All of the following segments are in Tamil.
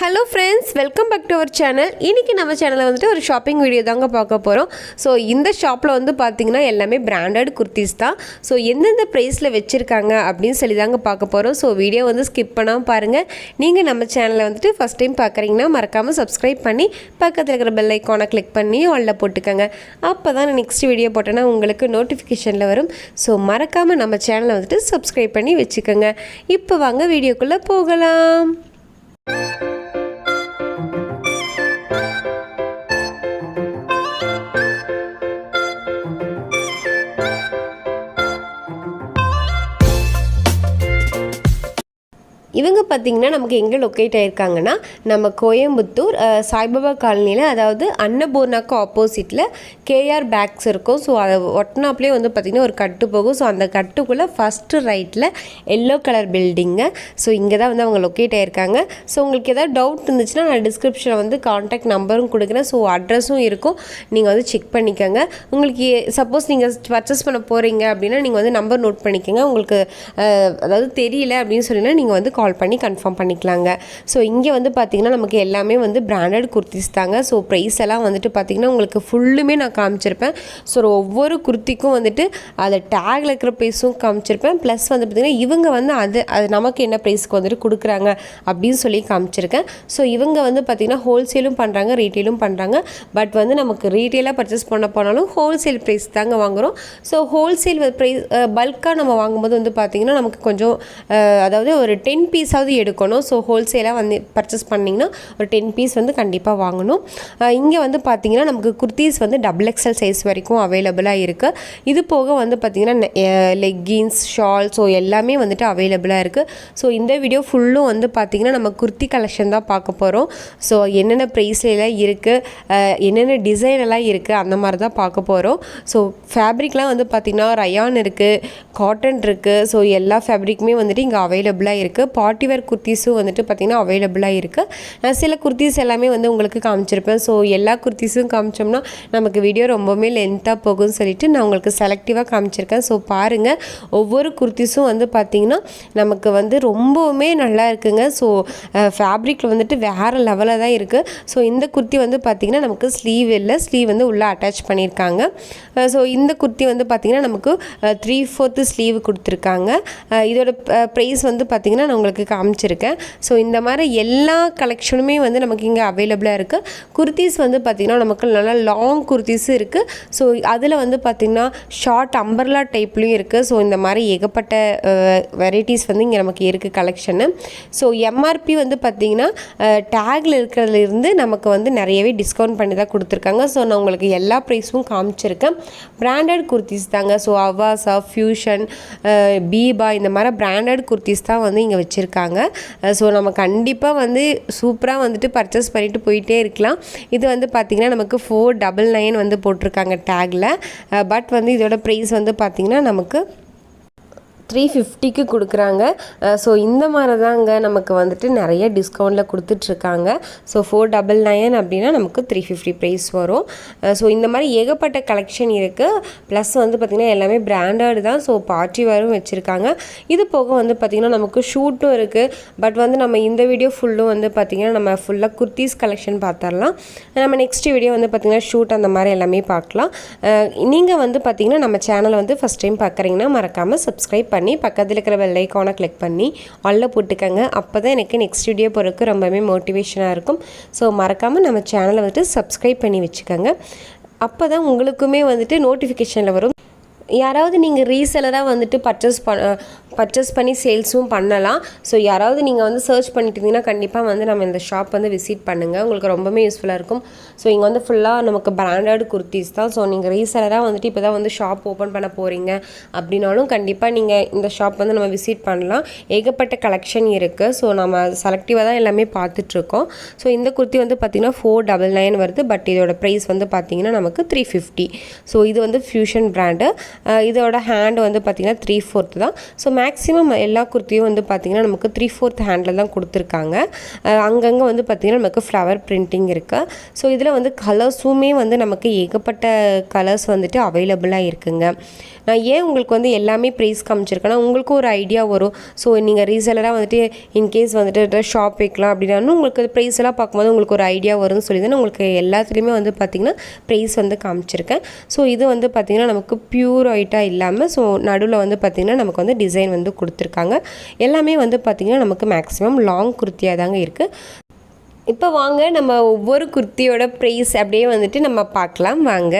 Hello friends, welcome back to our channel. இன்றைக்கி நம்ம சேனலில் வந்துட்டு ஒரு ஷாப்பிங் வீடியோ தாங்க பார்க்க போகிறோம். ஸோ இந்த ஷாப்பில் வந்து பார்த்திங்கன்னா எல்லாமே பிராண்டட் குர்த்திஸ் தான். ஸோ எந்தெந்த ப்ரைஸில் வச்சுருக்காங்க அப்படின்னு சொல்லி தாங்க பார்க்க போகிறோம். ஸோ வீடியோ வந்து ஸ்கிப் பண்ணாமல் பாருங்கள். நீங்கள் நம்ம சேனலை வந்துட்டு ஃபஸ்ட் டைம் பார்க்குறீங்கன்னா மறக்காமல் சப்ஸ்கிரைப் பண்ணி பக்கத்தில் இருக்கிற பெல் ஐக்கானை கிளிக் பண்ணி ஆல்ல போட்டுக்கோங்க. அப்போ தான் நான் நெக்ஸ்ட் வீடியோ போட்டேன்னா உங்களுக்கு நோட்டிஃபிகேஷனில் வரும். ஸோ மறக்காமல் நம்ம சேனலை வந்துட்டு சப்ஸ்கிரைப் பண்ணி வச்சுக்கோங்க. இப்போ வாங்க வீடியோக்குள்ளே போகலாம். இவங்க பார்த்திங்கன்னா நமக்கு எங்கே லொக்கேட் ஆகிருக்காங்கன்னா நம்ம கோயம்புத்தூர் சாய்பாபா காலனியில், அதாவது அன்னபூர்ணாக்கு ஆப்போசிட்டில் கேஆர் பேக்ஸ் இருக்கும். ஸோ அதை ஒட்டினாப்லேயே வந்து பார்த்திங்கன்னா ஒரு கட்டு போகும். ஸோ அந்த கட்டுக்குள்ளே ஃபஸ்ட்டு ரைட்டில் எல்லோ கலர் பில்டிங்கு. ஸோ இங்கே தான் வந்து அவங்க லொக்கேட் ஆகிருக்காங்க. ஸோ உங்களுக்கு எதாவது டவுட் இருந்துச்சுன்னா நான் டிஸ்கிரிப்ஷனில் வந்து கான்டாக்ட் நம்பரும் கொடுக்குறேன். ஸோ அட்ரஸும் இருக்கும், நீங்கள் வந்து செக் பண்ணிக்கோங்க. உங்களுக்கு சப்போஸ் நீங்கள் பர்ச்சேஸ் பண்ண போகிறீங்க அப்படின்னா நீங்கள் வந்து நம்பர் நோட் பண்ணிக்கோங்க. உங்களுக்கு அதாவது தெரியல அப்படின்னு சொன்னீங்கன்னா நீங்கள் வந்து கால் பண்ணி கன்ஃபார்ம் பண்ணிக்கலாங்க. ஸோ இங்கே வந்து பார்த்திங்கன்னா நமக்கு எல்லாமே வந்து பிராண்டட் குர்த்திஸ் தாங்க. ஸோ ப்ரைஸ் எல்லாம் வந்துட்டு பார்த்திங்கன்னா உங்களுக்கு ஃபுல்லுமே நான் காமிச்சிருப்பேன். ஸோ ஒவ்வொரு குர்த்திக்கும் வந்துட்டு அதை டேகில் இருக்கிற ப்ரைஸும் காமிச்சிருப்பேன். ப்ளஸ் வந்து பார்த்திங்கன்னா இவங்க வந்து அது நமக்கு என்ன ப்ரைஸ்க்கு வந்துட்டு கொடுக்குறாங்க அப்படின்னு சொல்லி காமிச்சிருக்கேன். ஸோ இவங்க வந்து பார்த்திங்கன்னா ஹோல்சேலும் பண்ணுறாங்க, ரீட்டெயிலும் பண்ணுறாங்க. பட் வந்து நமக்கு ரீட்டெயிலாக பர்ச்சேஸ் பண்ண போனாலும் ஹோல்சேல் ப்ரைஸ் தாங்க வாங்குகிறோம். ஸோ ஹோல்சேல் ப்ரைஸ் பல்காக நம்ம வாங்கும்போது வந்து பார்த்திங்கன்னா நமக்கு கொஞ்சம் அதாவது ஒரு 10 பீஸாவது எடுக்கணும். ஸோ ஹோல்சேலாக வந்து பர்ச்சேஸ் பண்ணிங்கன்னா ஒரு 10 பீஸ் வந்து கண்டிப்பாக வாங்கணும். இங்கே வந்து பார்த்திங்கன்னா நமக்கு குர்த்திஸ் வந்து XXL சைஸ் வரைக்கும் அவைலபிளாக இருக்குது. இது போக வந்து பார்த்திங்கன்னா லெக்கின்ஸ், ஷால், ஸோ எல்லாமே வந்துட்டு அவைலபிளாக இருக்குது. ஸோ இந்த வீடியோ ஃபுல்லும் வந்து பார்த்திங்கன்னா நம்ம குர்த்தி கலெக்ஷன் தான் பார்க்க போகிறோம். ஸோ என்னென்ன ப்ரைஸ்லாம் இருக்குது, என்னென்ன டிசைன் எல்லாம் இருக்குது, அந்த மாதிரி தான் பார்க்க போகிறோம். ஸோ ஃபேப்ரிக்லாம் வந்து பார்த்திங்கன்னா ரயான் இருக்குது, காட்டன் இருக்குது. ஸோ எல்லா ஃபேப்ரிக்குமே வந்துட்டு இங்கே அவைலபிளாக இருக்குது. பார்ட்டி வேர் குர்த்திஸும் வந்துட்டு பார்த்திங்கன்னா அவைலபிளாக இருக்குது. சில குர்த்திஸ் எல்லாமே வந்து உங்களுக்கு காமிச்சிருப்பேன். ஸோ எல்லா குர்த்திஸும் காமிச்சோம்னா நமக்கு வீடியோ ரொம்பவுமே லென்த்தாக போகும்னு சொல்லிட்டு நான் உங்களுக்கு செலக்டிவாக காமிச்சிருக்கேன். ஸோ பாருங்கள், ஒவ்வொரு குர்த்திஸும் வந்து பார்த்திங்கன்னா நமக்கு வந்து ரொம்பவுமே நல்லா இருக்குங்க. ஸோ ஃபேப்ரிக்கில் வந்துட்டு வேறு லெவலில் தான் இருக்குது. ஸோ இந்த குர்த்தி வந்து பார்த்திங்கன்னா நமக்கு ஸ்லீவ் இல்லை, ஸ்லீவ் வந்து உள்ளே அட்டாச் பண்ணியிருக்காங்க. ஸோ இந்த குர்த்தி வந்து பார்த்திங்கன்னா நமக்கு 3/4 ஸ்லீவ் கொடுத்துருக்காங்க. இதோட ப்ரைஸ் வந்து பார்த்திங்கன்னா நான் உங்களுக்கு காமிச்சிருக்கேன். ஸோ இந்த மாதிரி எல்லா கலெக்ஷனுமே வந்து நமக்கு இங்கே அவைலபிளாக இருக்குது. குர்த்திஸ் வந்து பார்த்திங்கன்னா நமக்கு நல்லா லாங் குர்த்திஸும் இருக்குது. ஸோ அதில் வந்து பார்த்திங்கன்னா ஷார்ட் அம்பர்லா டைப்லேயும் இருக்குது. ஸோ இந்த மாதிரி ஏகப்பட்ட வெரைட்டிஸ் வந்து இங்கே நமக்கு இருக்குது கலெக்ஷனு. ஸோ எம்ஆர்பி வந்து பார்த்திங்கன்னா டேகில் இருக்கிறதுலேருந்து நமக்கு வந்து நிறையவே டிஸ்கவுண்ட் பண்ணி தான் கொடுத்துருக்காங்க. ஸோ நான் உங்களுக்கு எல்லா ப்ரைஸும் காமிச்சிருக்கேன். பிராண்டட் குர்த்திஸ் தாங்க. ஸோ அவாசா, ஃபியூஷன், பீபா, இந்த மாதிரி பிராண்டட் குர்த்திஸ் தான் வந்து இங்கே வச்சுருக்காங்க. ஸோ நம்ம கண்டிப்பாக வந்து சூப்பராக வந்துட்டு பர்ச்சேஸ் பண்ணிவிட்டு போயிட்டே இருக்கலாம். இது வந்து பார்த்திங்கன்னா நமக்கு 499 வந்து போட்டிருக்காங்க டேகில். பட் வந்து இதோட ப்ரைஸ் வந்து பார்த்திங்கன்னா நமக்கு 350க்கு கொடுக்குறாங்க. ஸோ இந்த மாதிரி தாங்க நமக்கு வந்துட்டு நிறைய டிஸ்கவுண்ட்டில் கொடுத்துட்ருக்காங்க. ஸோ 499 அப்படின்னா நமக்கு 350 ப்ரைஸ் வரும். ஸோ இந்த மாதிரி ஏகப்பட்ட கலெக்ஷன் இருக்குது. ப்ளஸ் வந்து பார்த்திங்கன்னா எல்லாமே பிராண்டட் தான். ஸோ பார்ட்டி வேரும் வச்சுருக்காங்க. இது போக வந்து பார்த்திங்கன்னா நமக்கு ஷூட்டும் இருக்குது. பட் வந்து நம்ம இந்த வீடியோ ஃபுல்லும் வந்து பார்த்திங்கன்னா நம்ம ஃபுல்லாக குர்த்திஸ் கலெக்ஷன் பார்த்துடலாம். நம்ம நெக்ஸ்ட் வீடியோ வந்து பார்த்திங்கன்னா ஷூட் அந்த மாதிரி எல்லாமே பார்க்கலாம். நீங்கள் வந்து பார்த்திங்கன்னா நம்ம சேனலை வந்து ஃபஸ்ட் டைம் பார்க்குறீங்கன்னா மறக்காமல் சப்ஸ்கிரைப் பண்ணி பக்கத்தில் இருக்கிற பெல் ஐக்கானை கிளிக் பண்ணி ஆல்ல போட்டுக்கோங்க. அப்போ தான் எனக்கு நெக்ஸ்ட் வீடியோ போகிறதுக்கு ரொம்பவே மோட்டிவேஷனாக இருக்கும். ஸோ மறக்காமல் நம்ம சேனலை வந்துட்டு சப்ஸ்கிரைப் பண்ணி வச்சுக்கோங்க. அப்போ தான் உங்களுக்குமே வந்துட்டு நோட்டிஃபிகேஷனில் வரும். யாராவது நீங்கள் ரீசெலராக வந்துட்டு பர்ச்சேஸ் பண்ணி சேல்ஸும் பண்ணலாம். ஸோ யாராவது நீங்கள் வந்து சர்ச் பண்ணிட்டு இருந்தீங்கன்னா கண்டிப்பாக வந்து நம்ம இந்த ஷாப் வந்து விசிட் பண்ணுங்கள். உங்களுக்கு ரொம்பவே யூஸ்ஃபுல்லாக இருக்கும். ஸோ இங்கே வந்து ஃபுல்லாக நமக்கு பிராண்டட் குர்த்திஸ் தான். ஸோ நீங்கள் ரீசெலராக வந்துட்டு இப்போ தான் வந்து ஷாப் ஓப்பன் பண்ண போகிறீங்க அப்படின்னாலும் கண்டிப்பாக நீங்கள் இந்த ஷாப் வந்து நம்ம விசிட் பண்ணலாம். ஏகப்பட்ட கலெக்ஷன் இருக்குது. ஸோ நம்ம செலக்டிவாக தான் எல்லாமே பார்த்துட்ருக்கோம். ஸோ இந்த குர்த்தி வந்து பார்த்திங்கன்னா 499 வருது. பட் இதோட ப்ரைஸ் வந்து பார்த்திங்கன்னா நமக்கு 350. ஸோ இது வந்து ஃபியூஷன் பிராண்டு. இதோட ஹேண்ட் வந்து பார்த்திங்கன்னா 3/4 தான். ஸோ மேக்ஸிமம் எல்லா குர்த்தியும் வந்து பார்த்திங்கன்னா நமக்கு 3/4 ஹேண்டில் தான் கொடுத்துருக்காங்க. அங்கங்கே வந்து பார்த்திங்கன்னா நமக்கு ஃப்ளவர் பிரிண்டிங் இருக்குது. ஸோ இதில் வந்து கலர்ஸுமே வந்து நமக்கு ஏகப்பட்ட கலர்ஸ் வந்துட்டு அவைலபிளாக இருக்குங்க. நான் ஏன் உங்களுக்கு வந்து எல்லாமே ப்ரைஸ் காமிச்சிருக்கேன்னா உங்களுக்கும் ஒரு ஐடியா வரும். ஸோ நீங்கள் ரீசெலராக வந்துட்டு இன்கேஸ் வந்துட்டு ஷாப் வைக்கலாம் அப்படின்னா உங்களுக்கு ப்ரைஸ் எல்லாம் பார்க்கும்போது உங்களுக்கு ஒரு ஐடியா வரும்னு சொல்லி தான் உங்களுக்கு எல்லாத்துலேயுமே வந்து பார்த்திங்கன்னா ப்ரைஸ் வந்து காமிச்சிருக்கேன். ஸோ இது வந்து பார்த்திங்கன்னா நமக்கு பியூர் ஒயிட்டாக இல்லாமல் ஸோ நடுவில் வந்து பார்த்திங்கன்னா நமக்கு வந்து டிசைன் வந்து கொடுத்துருக்காங்க. எல்லாமே வந்து பார்த்திங்கன்னா நமக்கு மேக்ஸிமம் லாங் குர்த்தியாக தாங்க இருக்குது. இப்போ வாங்க நம்ம ஒவ்வொரு குர்த்தியோட ப்ரைஸ் அப்படியே வந்துட்டு நம்ம பார்க்கலாம் வாங்க.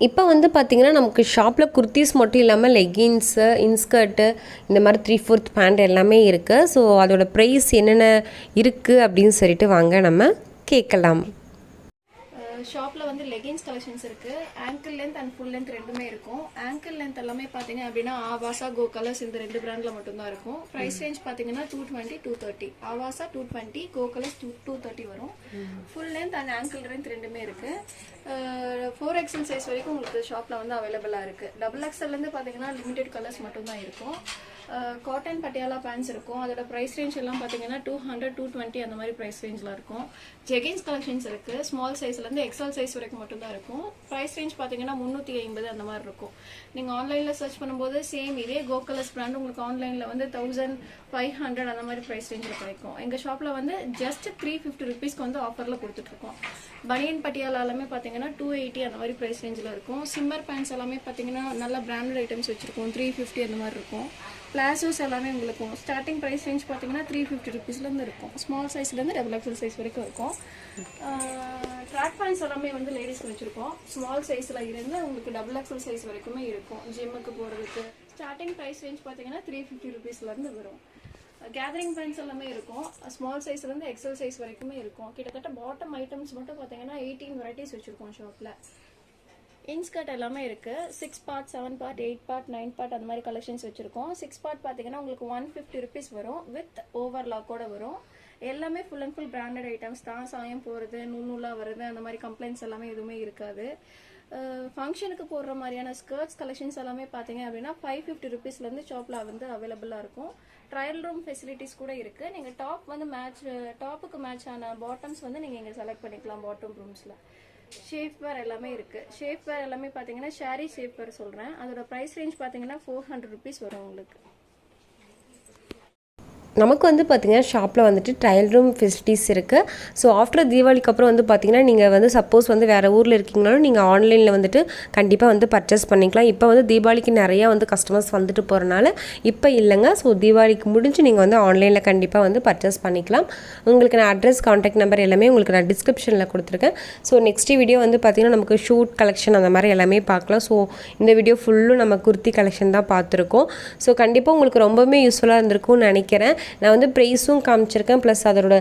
இப்போ வந்து பார்த்திங்கன்னா நமக்கு ஷாப்பில் குர்த்திஸ் மட்டும் இல்லாமல் லெகின்ஸு இன்ஸ்கர்ட்டு இந்த மாதிரி 3/4 பேண்ட் எல்லாமே இருக்குது. ஸோ அதோட ப்ரைஸ் என்னென்ன இருக்குது அப்படின்னு சொல்லிட்டு வாங்க நம்ம கேட்கலாம். ஷாப்பில் வந்து லெகின்ஸ் கலெக்ஷன்ஸ் இருக்குது. Angle length and full length ரெண்டுமே இருக்கும். ஆங்கிள் லென்த் எல்லாமே பார்த்தீங்க அப்படின்னா ஆவாசா, கோ கலர்ஸ் இந்த 2 பிராண்டில் மட்டும்தான் இருக்கும். ப்ரைஸ் ரேஞ்ச் பார்த்தீங்கன்னா 220, 230. ஆவாசா 220, கோ கலர்ஸ் 230 வரும். Full length and angle length ரெண்டுமே இருக்குது. 4XL சைஸ் வரைக்கும் உங்களுக்கு ஷாப்பில் வந்து அவைலபிளாக இருக்குது. XXLலேருந்து பார்த்தீங்கன்னா லிமிடெட் கலர்ஸ் மட்டும்தான் இருக்கும். காட்டன் பட்டியாலா பேண்ட்ஸ் இருக்கும். அதோட ப்ரைஸ் ரேஞ்ச் எல்லாம் பார்த்தீங்கன்னா 200, 220 அந்த மாதிரி ப்ரைஸ் ரேஞ்சில் இருக்கும். ஜெகின்ஸ் கலெக்ஷன்ஸ் இருக்குது. ஸ்மால் சைஸ்லேருந்து XL சைஸ் வரைக்கும் மட்டும்தான் இருக்கும். ப்ரைஸ் ரேஞ்ச் பார்த்தீங்கன்னா 350 அந்த மாதிரி இருக்கும். நீங்கள் ஆன்லைனில் சர்ச் பண்ணும்போது சேம் இதே கோ கலர்ஸ் பிராண்ட் உங்களுக்கு ஆன்லைனில் வந்து 1500 அந்த மாதிரி ப்ரைஸ் ரேஞ்சில் கிடைக்கும். எங்கள் ஷாப்பில் வந்து ஜஸ்ட் 350 ருபீஸ்க்கு வந்து ஆஃபரில் கொடுத்துட்ருக்கோம். பனியன் பட்டியாலா எல்லாமே பார்த்தீங்கன்னா 280 அந்த மாதிரி ப்ரைஸ் ரேஞ்சில் இருக்கும். சிம்மர் பேண்ட்ஸ் எல்லாமே பார்த்தீங்கன்னா நல்ல பிராண்டட் ஐட்டம்ஸ் வச்சுருக்கோம். 350 அந்த மாதிரி இருக்கும். பிளாசோஸ் எல்லாமே உங்களுக்கு ஸ்டார்டிங் ப்ரைஸ் ரேஞ்ச் பார்த்தீங்கன்னா 350 ருபீஸ்லேருந்து இருக்கும். ஸ்மால் சைஸ்லேருந்து XXL சைஸ் வரைக்கும் இருக்கும். ட்ராக் பேண்ட்ஸ் எல்லாமே வந்து லேடிஸ்க்கு வச்சுருக்கோம். ஸ்மால் சைஸில் இருந்து உங்களுக்கு XXL சைஸ் வரைக்குமே இருக்கும். ஜிம்முக்கு போகிறதுக்கு ஸ்டார்டிங் ப்ரைஸ் ரேஞ்ச் பார்த்தீங்கன்னா 350 ருபீஸ்லேருந்து வரும். கேதரிங் பேண்ட்ஸ் எல்லாமே இருக்கும். ஸ்மால் சைஸ்லேருந்து XL சைஸ் வரைக்குமே இருக்கும். கிட்டத்தட்ட பாட்டம் ஐட்டம்ஸ் மட்டும் பார்த்தீங்கன்னா 18 வெரைட்டிஸ் வச்சுருக்கோம் ஷாப்பில். இன்ஸ்கர்ட் எல்லாமே இருக்குது. 6 பார்ட், 7 பார்ட், 8 பார்ட், 9 பார்ட் அந்த மாதிரி கலெக்ஷன்ஸ் வச்சுருக்கோம். 6 பார்ட் பார்த்தீங்கன்னா உங்களுக்கு 150 ருபீஸ் வரும். வித் ஓவர்லாக்கோட வரும். எல்லாமே full and full branded items தான். சாயம் போகிறது, நூலாக வருது அந்த மாதிரி கம்ப்ளைண்ட்ஸ் எல்லாமே எதுவுமே இருக்காது. ஃபங்க்ஷனுக்கு போடுற மாதிரியான ஸ்கர்ட்ஸ் கலெக்ஷன்ஸ் எல்லாமே பார்த்தீங்க அப்படின்னா 550 ருபீஸ்லேருந்து ஷாப்பில் வந்து அவைலபிளாக இருக்கும். ட்ரையல் ரூம் ஃபெசிலிட்டிஸ் கூட இருக்குது. நீங்கள் டாப் வந்து டாப்புக்கு மேட்ச் ஆன பாட்டம்ஸ் வந்து நீங்கள் இங்கே செலக்ட் பண்ணிக்கலாம். பாட்டம் ரூம்ஸில் ஷேப் வேர் எல்லாமே இருக்குது. ஷேப் வேர் எல்லாமே பார்த்தீங்கன்னா ஷாரி ஷேப் வேர் சொல்கிறேன். அதோட ப்ரைஸ் ரேஞ்ச் பார்த்தீங்கன்னா 400 ருபீஸ் வரும் உங்களுக்கு. நமக்கு வந்து பார்த்திங்கன்னா ஷாப்பில் வந்துட்டு ட்ரையல் ரூம் ஃபெசிலிட்டிஸ் இருக்குது. ஸோ ஆஃப்டர் தீபாவளிக்கு அப்புறம் வந்து பார்த்திங்கன்னா நீங்கள் வந்து சப்போஸ் வந்து வேறு ஊரில் இருக்கீங்கனாலும் நீங்கள் ஆன்லைனில் வந்துட்டு கண்டிப்பாக வந்து பர்ச்சேஸ் பண்ணிக்கலாம். இப்போ வந்து தீபாவளிக்கு நிறையா வந்து கஸ்டமர்ஸ் வந்துட்டு போகிறனால இப்போ இல்லைங்க. ஸோ தீபாவளிக்கு முடிஞ்சு நீங்கள் வந்து ஆன்லைனில் கண்டிப்பாக வந்து பர்ச்சேஸ் பண்ணிக்கலாம். உங்களுக்கு நான் அட்ரஸ், கான்டாக்ட் நம்பர் எல்லாமே உங்களுக்கு நான் டிஸ்கிரிப்ஷனில் கொடுத்துருக்கேன். ஸோ நெக்ஸ்ட் வீடியோ வந்து பார்த்திங்கன்னா நமக்கு ஷூட் கலெக்ஷன் அந்த மாதிரி எல்லாமே பார்க்கலாம். ஸோ இந்த வீடியோ ஃபுல்லும் நம்ம குர்த்தி கலெக்ஷன் தான் பார்த்துருக்கோம். ஸோ கண்டிப்பாக உங்களுக்கு ரொம்பவுமே யூஸ்ஃபுல்லாக இருந்திருக்கும்னு நினைக்கிறேன். நான் வந்து ப்ரைஸும் காமிச்சிருக்கேன், ப்ளஸ் அதோட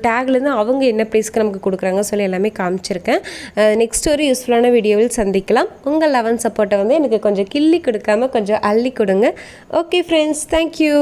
டேக்லேருந்து அவங்க என்ன ப்ரைஸ்க்கு நமக்கு கொடுக்குறாங்க சொல்லி எல்லாமே காமிச்சிருக்கேன். நெக்ஸ்ட் ஒரு யூஸ்ஃபுல்லான வீடியோவில் சந்திக்கலாம். உங்கள் 11 சப்போர்ட்டை வந்து எனக்கு கொஞ்சம் கிள்ளி கொடுக்காமல் கொஞ்சம் அள்ளி கொடுங்க. Okay friends, thank you.